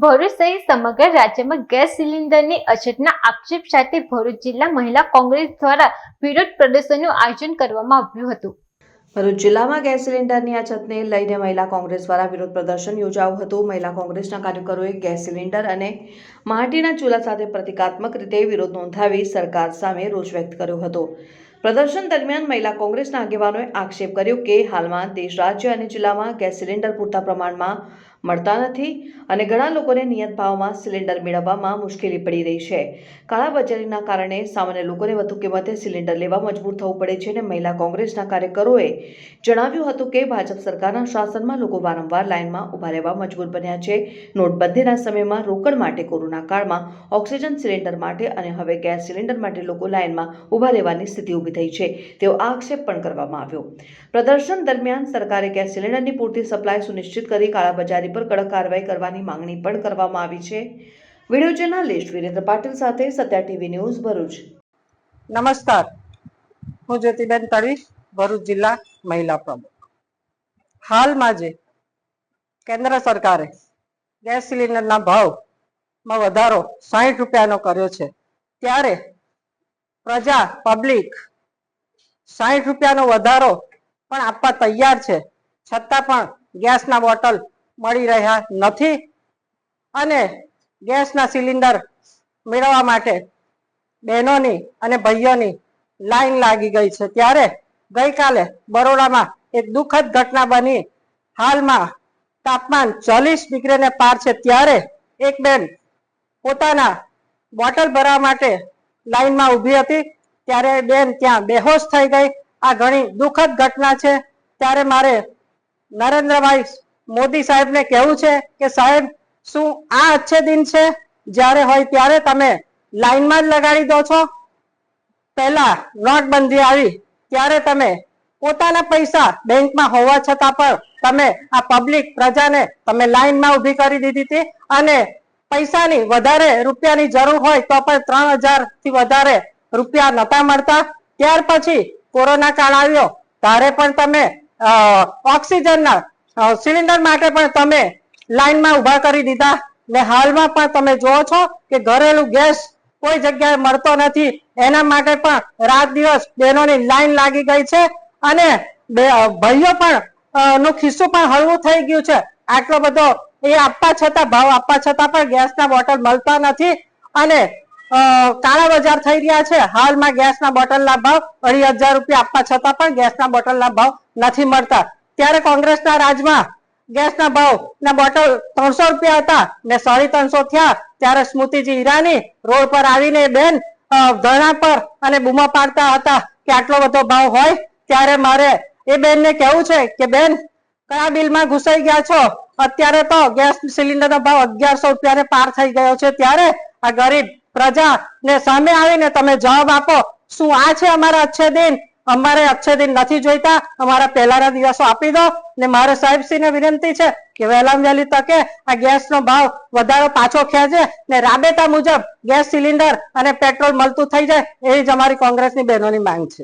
ભરૂચ સહિત સમગ્ર રાજ્યમાં ગેસ સિલિન્ડરની અછતના આક્ષેપ સાથે ભરૂચ જિલ્લા મહિલા કોંગ્રેસ દ્વારા વિરોધ પ્રદર્શનનું આયોજન કરવામાં આવ્યું હતું। ભરૂચ જિલ્લામાં ગેસ સિલિન્ડરની અછતને લઈને મહિલા કોંગ્રેસ દ્વારા વિરોધ પ્રદર્શન યોજાયું હતું। મહિલા કોંગ્રેસના કાર્યકરોએ ગેસ સિલિન્ડર અને માટીના ચૂલા સાથે પ્રતિકાત્મક રીતે વિરોધ નોંધાવી સરકાર સામે રોષ વ્યક્ત કર્યો હતો। પ્રદર્શન દરમિયાન મહિલા કોંગ્રેસના આગેવાનોએ આક્ષેપ કર્યો કે હાલમાં દેશ, રાજ્ય અને જિલ્લામાં ગેસ સિલિન્ડર પૂરતા પ્રમાણમાં મળતા નથી અને ઘણા લોકોને નિયત ભાવમાં સિલિન્ડર મેળવવામાં મુશ્કેલી પડી રહી છે। કાળાબજારીના કારણે સામાન્ય લોકોને વધુ કિંમતે સિલિન્ડર લેવા મજબૂર થવું પડે છે અને મહિલા કોંગ્રેસના કાર્યકરોએ જણાવ્યું હતું કે ભાજપ સરકારના શાસનમાં લોકો વારંવાર લાઇનમાં ઊભા રહેવા મજબૂર બન્યા છે। નોટબંધીના સમયમાં રોકડ માટે, કોરોના કાળમાં ઓક્સિજન સિલિન્ડર માટે અને હવે ગેસ સિલિન્ડર માટે લોકો લાઇનમાં ઊભા રહેવાની સ્થિતિ ઊભી થઈ છે તેવો આક્ષેપ પણ કરવામાં આવ્યો। પ્રદર્શન દરમિયાન સરકારે ગેસ સિલિન્ડરની પૂરતી સપ્લાય સુનિશ્ચિત કરી કાળાબજારી પર કડક કાર્યવાહી કરવાની માંગણી પણ કરવામાં આવી છે। વિડિયો જર્નાલિસ્ટ વિરેન્દ્ર પાટીલ સાથે સત્યા ટીવી ન્યૂઝ ભરૂચ। નમસ્કાર, હું જ્યોતિબેન તળવી, ભરૂચ જિલ્લા મહિલા પ્રમુખ। હાલમાં જે કેન્દ્ર સરકારે ગેસ સિલિન્ડરના ભાવમાં વધારો 60 રૂપિયાનો કર્યો છે, ત્યારે પ્રજા, પબ્લિક 60 રૂપિયાનો વધારો પણ આપવા તૈયાર છે, છતાં પણ ગેસના બોટલ મળી રહ્યા નથી અને ગેસના સિલિન્ડર મેળવવા માટે બહેનોની અને ભાઈઓની લાઈન લાગી ગઈ છે। ત્યારે ગઈકાલે બરોડામાં એક દુઃખદ ઘટના બની। હાલમાં તાપમાન 40 ડિગ્રીને પાર છે, ત્યારે એક બેન પોતાના બોટલ ભરવા માટે લાઈનમાં ઊભી હતી, ત્યારે બેન ત્યાં બેહોશ થઈ ગઈ। આ ઘણી દુઃખદ ઘટના છે। ત્યારે મારે નરેન્દ્રભાઈ મોદી સાહેબને કહેવું છે કે સાહેબ, શું આ અચ્છે દિન છે? જ્યારે હોય ત્યારે તમે લાઈનમાં જ લગાડી દો છો। પહેલા નોટબંધી આવી ત્યારે તમે પોતાના પૈસા બેંકમાં હોવા છતાં પણ તમે આ પબ્લિક પ્રજાને તમે લાઈનમાં ઊભી કરી દીધી હતી અને પૈસાની વધારે રૂપિયાની જરૂર હોય તો પણ 3000 થી વધારે રૂપિયા નતા મળતા। ત્યાર પછી કોરોના કાળ આવ્યો ત્યારે પણ તમે ઓક્સિજનના સિલિન્ડર માટે પણ તમે લાઈનમાં ઊભા કરી દીધા ને હાલમાં પણ તમે જોવો છો કે ઘરેલું ગેસ કોઈ જગ્યાએ મળતો નથી, એના માટે પણ રાત દિવસ બહેનોની લાઈન લાગી ગઈ છે અને ભાઈઓ પણ નું ખિસ્સું પણ હળવું થઈ ગયું છે। આટલો બધો એ આપવા છતાં, ભાવ આપવા છતાં પણ ગેસના બોટલ મળતા નથી અને કાળા બજાર થઈ રહ્યા છે। હાલમાં ગેસના બોટલના ભાવ 2500 રૂપિયા આપવા છતાં પણ ગેસના બોટલના ભાવ નથી મળતા। ત્યારે કોંગ્રેસના રાજમાં ગેસના ભાવના બોટલ 300 રૂપિયા હતા ને 350 થયા, ત્યારે સ્મૃતિજી ઈરાની રોડ પર આવીને બેન ધરણા પર અને બૂમા પાડતા હતા કે આટલો બધો ભાવ હોય। ત્યારે મારે એ બેનને કહેવું છે કે બેન, કયા બિલમાં ઘૂસાઈ ગયા છો? અત્યારે તો ગેસ સિલિન્ડરનો ભાવ 1100 રૂપિયાને પાર થઈ ગયો છે। ત્યારે આ ગરીબ પ્રજાને સામે આવીને તમે જવાબ આપો, શું આ છે અમારા અચ્છે દિન? અમારે અચ્છે દિન નથી જોઈતા, અમારા પહેલાના દિવસો આપી દો ને મારે સાહેબશ્રીને વિનંતી છે કે વહેલામાં વહેલી તકે આ ગેસનો ભાવ વધારો પાછો ખેંચે ને રાબેતા મુજબ ગેસ સિલિન્ડર અને પેટ્રોલ મળતું થઈ જાય, એવી જ અમારી કોંગ્રેસની બહેનોની માંગ છે।